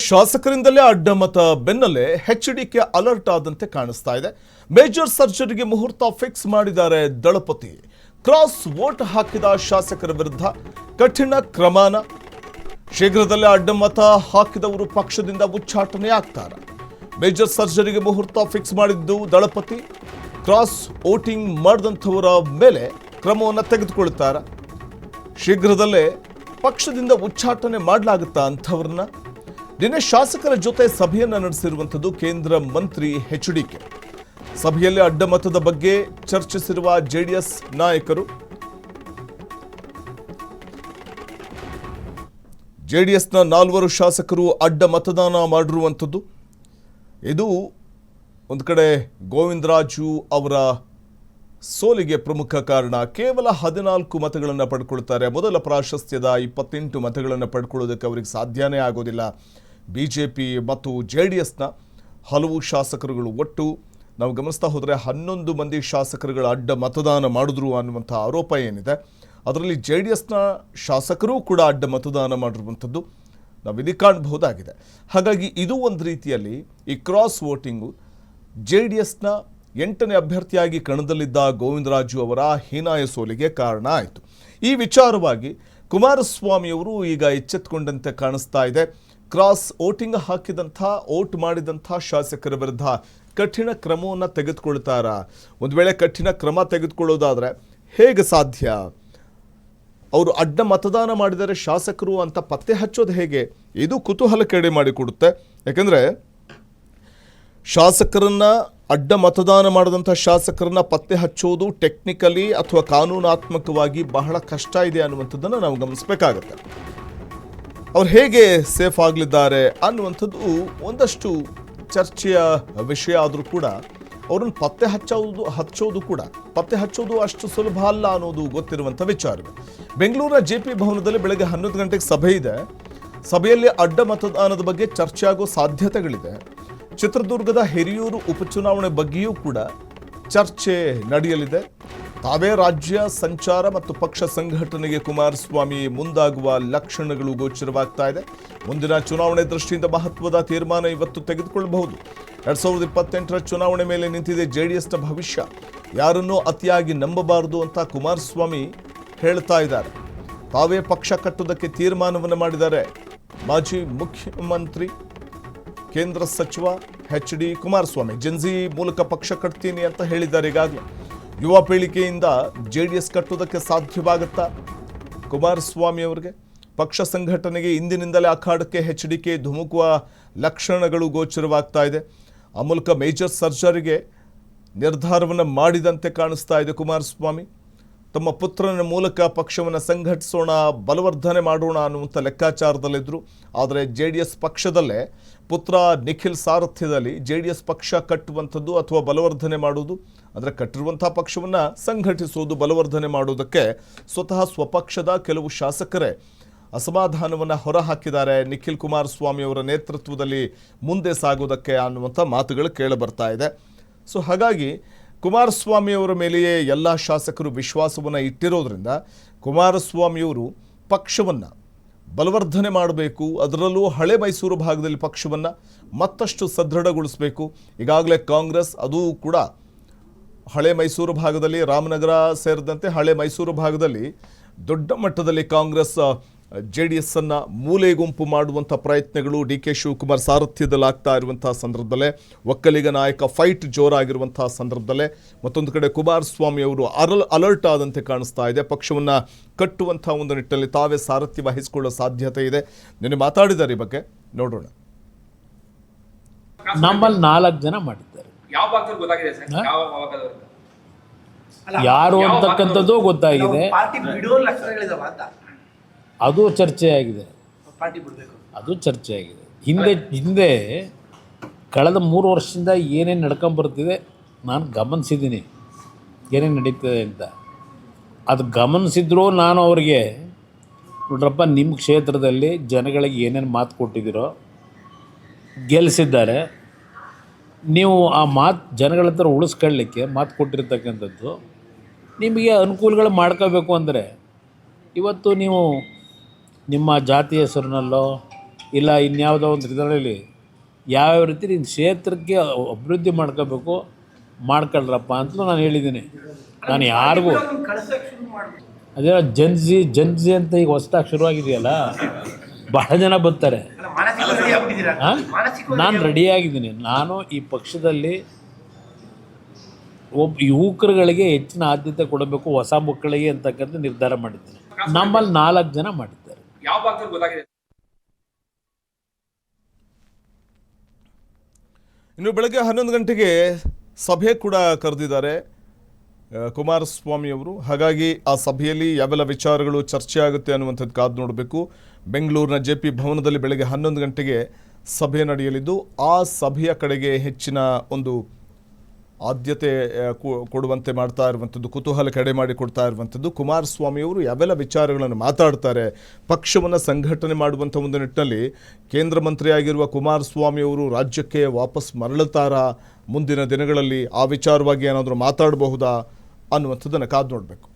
ಶಾಸಕರಿಂದಲೇ ಅಡ್ಡಮತ ಬೆನ್ನಲ್ಲೇ HDK alert ಆದಂತೆ ಕಾಣಿಸ್ತಾ ಇದೆ. ಮೇಜರ್ ಸರ್ಜರಿಗೆ ಮುಹೂರ್ತ ಫಿಕ್ಸ್ ಮಾಡಿದ್ದಾರೆ ದಳಪತಿ. ಕ್ರಾಸ್ ವೋಟ್ ಹಾಕಿದ ಶಾಸಕರ ವಿರುದ್ಧ ಕಠಿಣ ಕ್ರಮನ. ಶೀಘ್ರದಲ್ಲೇ ಅಡ್ಡಮತ ಹಾಕಿದವರು ಪಕ್ಷದಿಂದ ಉಚ್ಚಾಟನೆ ಆಗ್ತಾರೆ. ಮೇಜರ್ ಸರ್ಜರಿಗೆ ಮುಹೂರ್ತ ಫಿಕ್ಸ್ ಮಾಡಿದ್ದು ದಳಪತಿ. ಕ್ರಾಸ್ ವೋಟಿಂಗ್ ಮಾಡಿದಂಥವರ ಮೇಲೆ ಕ್ರಮವನ್ನು ತೆಗೆದುಕೊಳ್ತಾರೆ. ಶೀಘ್ರದಲ್ಲೇ ಪಕ್ಷದಿಂದ ಉಚ್ಚಾಟನೆ ಮಾಡಲಾಗುತ್ತಾ ಅಂಥವ್ರನ್ನ. ನಿನ್ನೆ ಶಾಸಕರ ಜೊತೆ ಸಭೆಯನ್ನು ನಡೆಸಿರುವಂಥದ್ದು ಕೇಂದ್ರ ಮಂತ್ರಿ ಎಚ್ಡಿಕೆ. ಸಭೆಯಲ್ಲಿ ಅಡ್ಡಮತದ ಬಗ್ಗೆ ಚರ್ಚಿಸಿರುವ ಜೆಡಿಎಸ್ ನಾಯಕರು. ಜೆಡಿಎಸ್ನ 4 ಶಾಸಕರು ಅಡ್ಡ ಮತದಾನ ಮಾಡಿರುವಂಥದ್ದು. ಇದು ಒಂದು ಕಡೆ ಗೋವಿಂದರಾಜು ಅವರ ಸೋಲಿಗೆ ಪ್ರಮುಖ ಕಾರಣ. ಕೇವಲ 14 ಮತಗಳನ್ನು ಪಡ್ಕೊಳ್ತಾರೆ. ಮೊದಲ ಪ್ರಾಶಸ್ತ್ಯದ 28 ಮತಗಳನ್ನು ಪಡ್ಕೊಳ್ಳೋದಕ್ಕೆ ಅವರಿಗೆ ಸಾಧ್ಯನೇ ಆಗೋದಿಲ್ಲ. ಬಿಜೆಪಿ ಮತ್ತು ಜೆಡಿಎಸ್ನ ಹಲವು ಶಾಸಕರುಗಳು ಒಟ್ಟು ನಾವು ಗಮನಿಸ್ತಾ ಹೋದರೆ 11 ಮಂದಿ ಶಾಸಕರುಗಳ ಅಡ್ಡ ಮತದಾನ ಮಾಡಿದ್ರು ಅನ್ನುವಂಥ ಆರೋಪ ಏನಿದೆ, ಅದರಲ್ಲಿ ಜೆಡಿಎಸ್ನ ಶಾಸಕರೂ ಕೂಡ ಅಡ್ಡ ಮತದಾನ ಮಾಡಿರುವಂಥದ್ದು ನಾವಿಲ್ಲಿ ಕಾಣಬಹುದಾಗಿದೆ. ಹಾಗಾಗಿ ಇದು ಒಂದು ರೀತಿಯಲ್ಲಿ ಈ ಕ್ರಾಸ್ ವೋಟಿಂಗು ಜೆಡಿಎಸ್ನ 8ನೇ ಅಭ್ಯರ್ಥಿಯಾಗಿ ಕಣದಲ್ಲಿದ್ದ ಗೋವಿಂದರಾಜು ಅವರ ಹೀನಾಯ ಸೋಲಿಗೆ ಕಾರಣ ಆಯಿತು. ಈ ವಿಚಾರವಾಗಿ ಕುಮಾರಸ್ವಾಮಿಯವರು ಈಗ ಎಚ್ಚೆತ್ತುಕೊಂಡಂತೆ ಕಾಣಿಸ್ತಾ ಇದೆ. ಕ್ರಾಸ್ ವೋಟಿಂಗ್ ಹಾಕಿದಂಥ ವೋಟ್ ಮಾಡಿದಂಥ ಶಾಸಕರ ವಿರುದ್ಧ ಕಠಿಣ ಕ್ರಮವನ್ನು ತೆಗೆದುಕೊಳ್ತಾರಾ? ಒಂದು ವೇಳೆ ಕಠಿಣ ಕ್ರಮ ತೆಗೆದುಕೊಳ್ಳೋದಾದರೆ ಹೇಗೆ ಸಾಧ್ಯ? ಅವರು ಅಡ್ಡ ಮತದಾನ ಮಾಡಿದರೆ ಶಾಸಕರು ಅಂತ ಪತ್ತೆ ಹಚ್ಚೋದು ಹೇಗೆ? ಇದು ಕುತೂಹಲಕ್ಕೆ ಮಾಡಿಕೊಡುತ್ತೆ. ಯಾಕೆಂದರೆ ಶಾಸಕರನ್ನ ಅಡ್ಡ ಮತದಾನ ಮಾಡಿದಂಥ ಶಾಸಕರನ್ನ ಪತ್ತೆ ಹಚ್ಚೋದು ಟೆಕ್ನಿಕಲಿ ಅಥವಾ ಕಾನೂನಾತ್ಮಕವಾಗಿ ಬಹಳ ಕಷ್ಟ ಇದೆ ಅನ್ನುವಂಥದ್ದನ್ನು ನಾವು ಗಮನಿಸಬೇಕಾಗತ್ತೆ. ಅವ್ರು ಹೇಗೆ ಸೇಫ್ ಆಗಲಿದ್ದಾರೆ ಅನ್ನುವಂಥದ್ದು ಒಂದಷ್ಟು ಚರ್ಚೆಯ ವಿಷಯ ಆದರೂ ಕೂಡ ಅವ್ರನ್ನ ಪತ್ತೆ ಹಚ್ಚೋದು ಅಷ್ಟು ಸುಲಭ ಅಲ್ಲ ಅನ್ನೋದು ಗೊತ್ತಿರುವಂಥ ವಿಚಾರವೇ. ಬೆಂಗಳೂರಿನ JP ಭವನದಲ್ಲಿ ಬೆಳಗ್ಗೆ 11 ಗಂಟೆಗೆ ಸಭೆ ಇದೆ. ಸಭೆಯಲ್ಲಿ ಅಡ್ಡ ಮತದಾನದ ಬಗ್ಗೆ ಚರ್ಚೆ ಆಗೋ ಸಾಧ್ಯತೆಗಳಿದೆ. ಚಿತ್ರದುರ್ಗದ ಹಿರಿಯೂರು ಉಪಚುನಾವಣೆ ಬಗ್ಗೆಯೂ ಕೂಡ ಚರ್ಚೆ ನಡೆಯಲಿದೆ. ತಾವೇ ರಾಜ್ಯ ಸಂಚಾರ ಮತ್ತು ಪಕ್ಷ ಸಂಘಟನೆಗೆ ಕುಮಾರಸ್ವಾಮಿ ಮುಂದಾಗುವ ಲಕ್ಷಣಗಳು ಗೋಚರವಾಗ್ತಾ ಇದೆ. ಮುಂದಿನ ಚುನಾವಣೆ ದೃಷ್ಟಿಯಿಂದ ಮಹತ್ವದ ತೀರ್ಮಾನ ಇವತ್ತು ತೆಗೆದುಕೊಳ್ಳಬಹುದು. 2028ರ ಚುನಾವಣೆ ಮೇಲೆ ನಿಂತಿದೆ ಜೆಡಿಎಸ್ನ ಭವಿಷ್ಯ. ಯಾರನ್ನೂ ಅತಿಯಾಗಿ ನಂಬಬಾರದು ಅಂತ ಕುಮಾರಸ್ವಾಮಿ ಹೇಳ್ತಾ ಇದ್ದಾರೆ. ತಾವೇ ಪಕ್ಷ ಕಟ್ಟುವುದಕ್ಕೆ ತೀರ್ಮಾನವನ್ನು ಮಾಡಿದ್ದಾರೆ. ಮಾಜಿ ಮುಖ್ಯಮಂತ್ರಿ ಕೇಂದ್ರ ಸಚಿವ HD ಕುಮಾರಸ್ವಾಮಿ ಜೆನ್ಜಿ ಮೂಲಕ ಪಕ್ಷ ಕಟ್ತೀನಿ ಅಂತ ಹೇಳಿದ್ದಾರೆ. ಈಗಾಗಲೇ ಯುವ ಪೀಳಿಗೆಯಿಂದ JDS ಕಟ್ಟುವುದಕ್ಕೆ ಸಾಧ್ಯವಾಗುತ್ತಾ? ಕುಮಾರಸ್ವಾಮಿ ಅವರಿಗೆ ಪಕ್ಷ ಸಂಘಟನೆಗೆ ಇಂದಿನಿಂದಲೇ ಅಖಾಡಕ್ಕೆ HDK ಧುಮುಕುವ ಲಕ್ಷಣಗಳು ಗೋಚರವಾಗ್ತಾ ಇದೆ. ಆ ಮೂಲಕ ಮೇಜರ್ ಸರ್ಜರಿಗೆ ನಿರ್ಧಾರವನ್ನು ಮಾಡಿದಂತೆ ಕಾಣಿಸ್ತಾ ಇದೆ ಕುಮಾರಸ್ವಾಮಿ. ತಮ್ಮ ಪುತ್ರನ ಮೂಲಕ ಪಕ್ಷವನ್ನು ಸಂಘಟಿಸೋಣ, ಬಲವರ್ಧನೆ ಮಾಡೋಣ ಅನ್ನುವಂಥ ಲೆಕ್ಕಾಚಾರದಲ್ಲಿದ್ದರು. ಆದರೆ JDS ಪಕ್ಷದಲ್ಲೇ ಪುತ್ರ ನಿಖಿಲ್ ಸಾರಥ್ಯದಲ್ಲಿ JDS ಪಕ್ಷ ಕಟ್ಟುವಂಥದ್ದು ಅಥವಾ ಬಲವರ್ಧನೆ ಮಾಡುವುದು, ಅಂದರೆ ಕಟ್ಟಿರುವಂಥ ಪಕ್ಷವನ್ನು ಸಂಘಟಿಸುವುದು, ಬಲವರ್ಧನೆ ಮಾಡುವುದಕ್ಕೆ ಸ್ವತಃ ಸ್ವಪಕ್ಷದ ಕೆಲವು ಶಾಸಕರೇ ಅಸಮಾಧಾನವನ್ನು ಹೊರಹಾಕಿದ್ದಾರೆ. ನಿಖಿಲ್ ಕುಮಾರಸ್ವಾಮಿ ಅವರ ನೇತೃತ್ವದಲ್ಲಿ ಮುಂದೆ ಸಾಗೋದಕ್ಕೆ ಅನ್ನುವಂಥ ಮಾತುಗಳು ಕೇಳಿಬರ್ತಾ ಇದೆ. ಸೊ ಹಾಗಾಗಿ ಕುಮಾರಸ್ವಾಮಿಯವರ ಮೇಲೆಯೇ ಎಲ್ಲ ಶಾಸಕರು ವಿಶ್ವಾಸವನ್ನು ಇಟ್ಟಿರೋದ್ರಿಂದ ಕುಮಾರಸ್ವಾಮಿಯವರು ಪಕ್ಷವನ್ನು ಬಲವರ್ಧನೆ ಮಾಡಬೇಕು. ಅದರಲ್ಲೂ ಹಳೆ ಮೈಸೂರು ಭಾಗದಲ್ಲಿ ಪಕ್ಷವನ್ನು ಮತ್ತಷ್ಟು ಸದೃಢಗೊಳಿಸಬೇಕು. ಈಗಾಗಲೇ ಕಾಂಗ್ರೆಸ್ ಅದು ಕೂಡ ಹಳೆ ಮೈಸೂರು ಭಾಗದಲ್ಲಿ, ರಾಮನಗರ ಸೇರಿದಂತೆ ಹಳೆ ಮೈಸೂರು ಭಾಗದಲ್ಲಿ ದೊಡ್ಡ ಮಟ್ಟದಲ್ಲಿ ಕಾಂಗ್ರೆಸ್ JDS ಅನ್ನು ಮೂಲೆ ಗುಂಪು ಮಾಡುವಂಥ ಪ್ರಯತ್ನಗಳು DK ಶಿವಕುಮಾರ್ ಸಾರಥ್ಯದಲ್ಲಿ ಆಗ್ತಾ ಇರುವಂಥ ಸಂದರ್ಭದಲ್ಲೇ, ಒಕ್ಕಲಿಗ ನಾಯಕ ಫೈಟ್ ಜೋರಾಗಿರುವಂಥ ಸಂದರ್ಭದಲ್ಲೇ ಮತ್ತೊಂದು ಕಡೆ ಕುಮಾರಸ್ವಾಮಿ ಅವರು ಅಲರ್ಟ್ ಆದಂತೆ ಕಾಣಿಸ್ತಾ ಇದೆ. ಪಕ್ಷವನ್ನು ಕಟ್ಟುವಂಥ ಒಂದು ನಿಟ್ಟಿನಲ್ಲಿ ತಾವೇ ಸಾರಥ್ಯ ವಹಿಸಿಕೊಳ್ಳೋ ಸಾಧ್ಯತೆ ಇದೆ. ನಿನ್ನೆ ಮಾತಾಡಿದ್ದಾರೆ ಈ ಬಗ್ಗೆ, ನೋಡೋಣ. ನಮ್ಮಲ್ಲಿ 4 ಜನ ಮಾಡಿದ್ದಾರೆ. ಯಾರು ಅಂತಕ್ಕಂಥದ್ದು ಗೊತ್ತಾಗಿದೆ. ಅದು ಚರ್ಚೆಯಾಗಿದೆ. ಹಿಂದೆ ಕಳೆದ 3 ವರ್ಷದಿಂದ ಏನೇನು ನಡ್ಕೊಂಬರ್ತಿದೆ ನಾನು ಗಮನಿಸಿದ್ದೀನಿ, ಏನೇನು ನಡೀತದೆ ಅಂತ. ಅದು ಗಮನಿಸಿದ್ರು ನಾನು ಅವ್ರಿಗೆ, ನೋಡ್ರಪ್ಪ, ನಿಮ್ಮ ಕ್ಷೇತ್ರದಲ್ಲಿ ಜನಗಳಿಗೆ ಏನೇನು ಮಾತು ಕೊಟ್ಟಿದ್ದೀರೋ, ಗೆಲ್ಲಿಸಿದ್ದಾರೆ, ನೀವು ಆ ಮಾತು ಜನಗಳ ಹತ್ರ ಉಳಿಸ್ಕೊಳ್ಳಿಕ್ಕೆ ಮಾತು ಕೊಟ್ಟಿರ್ತಕ್ಕಂಥದ್ದು ನಿಮಗೆ ಅನುಕೂಲಗಳು ಮಾಡ್ಕೋಬೇಕು ಅಂದರೆ ಇವತ್ತು ನೀವು ನಿಮ್ಮ ಜಾತಿ ಹೆಸರಿನಲ್ಲೋ ಇಲ್ಲ ಇನ್ಯಾವುದೋ ಒಂದು ಇದರಲ್ಲಿ ಯಾವ್ಯಾವ ರೀತಿ ನಿನ್ನ ಕ್ಷೇತ್ರಕ್ಕೆ ಅಭಿವೃದ್ಧಿ ಮಾಡ್ಕೋಬೇಕು ಮಾಡ್ಕೊಳ್ರಪ್ಪ ಅಂತಲೂ ನಾನು ಹೇಳಿದ್ದೀನಿ. ನಾನು ಯಾರಿಗೂ ಅದೇ ಜನ್ಜಿ ಅಂತ ಈಗ ಹೊಸ್ದಾಗಿ ಶುರುವಾಗಿದೆಯಲ್ಲ, ಬಹಳ ಜನ ಬರ್ತಾರೆ. ನಾನು ರೆಡಿಯಾಗಿದ್ದೀನಿ. ನಾನು ಈ ಪಕ್ಷದಲ್ಲಿ ಯುವಕರುಗಳಿಗೆ ಹೆಚ್ಚಿನ ಆದ್ಯತೆ ಕೊಡಬೇಕು, ಹೊಸ ಮಕ್ಕಳಿಗೆ ಅಂತಕ್ಕಂಥ ನಿರ್ಧಾರ ಮಾಡಿದ್ದೇನೆ. ನಮ್ಮಲ್ಲಿ 4 ಜನ ಮಾಡಿದ್ದಾರೆ. ಯಾವ ಭಾಗದಲ್ಲಿ ಗೊತ್ತಾಗಿದೆ? ಇನ್ನು ಬೆಳಗ್ಗೆ 11 ಗಂಟೆಗೆ ಸಭೆ ಕೂಡ ಕರೆದಿದ್ದಾರೆ ಕುಮಾರಸ್ವಾಮಿ ಅವರು. ಹಾಗಾಗಿ ಆ ಸಭೆಯಲ್ಲಿ ಯಾವೆಲ್ಲ ವಿಚಾರಗಳು ಚರ್ಚೆ ಆಗುತ್ತೆ ಅನ್ನುವಂಥದ್ದು ಕಾದು ನೋಡಬೇಕು. ಬೆಂಗಳೂರಿನ JP ಭವನದಲ್ಲಿ ಬೆಳಗ್ಗೆ 11 ಗಂಟೆಗೆ ಸಭೆ ನಡೆಯಲಿದ್ದು, ಆ ಸಭೆಯ ಕಡೆಗೆ ಹೆಚ್ಚಿನ ಒಂದು ಆದ್ಯತೆ ಕೊಡುವಂತೆ ಮಾಡ್ತಾ ಇರುವಂಥದ್ದು, ಕುತೂಹಲ ಕಡೆ ಮಾಡಿ ಕೊಡ್ತಾ ಇರುವಂಥದ್ದು. ಕುಮಾರಸ್ವಾಮಿ ಅವರು ಯಾವೆಲ್ಲ ವಿಚಾರಗಳನ್ನು ಮಾತಾಡ್ತಾರೆ, ಪಕ್ಷವನ್ನು ಸಂಘಟನೆ ಮಾಡುವಂಥ ಒಂದು ನಿಟ್ಟಿನಲ್ಲಿ ಕೇಂದ್ರ ಮಂತ್ರಿಯಾಗಿರುವ ಕುಮಾರಸ್ವಾಮಿ ಅವರು ರಾಜ್ಯಕ್ಕೆ ವಾಪಸ್ ಮರಳುತ್ತಾರಾ ಮುಂದಿನ ದಿನಗಳಲ್ಲಿ, ಆ ವಿಚಾರವಾಗಿ ಏನಾದರೂ ಮಾತಾಡಬಹುದಾ ಅನ್ನುವಂಥದ್ದನ್ನು ಕಾದು ನೋಡಬೇಕು.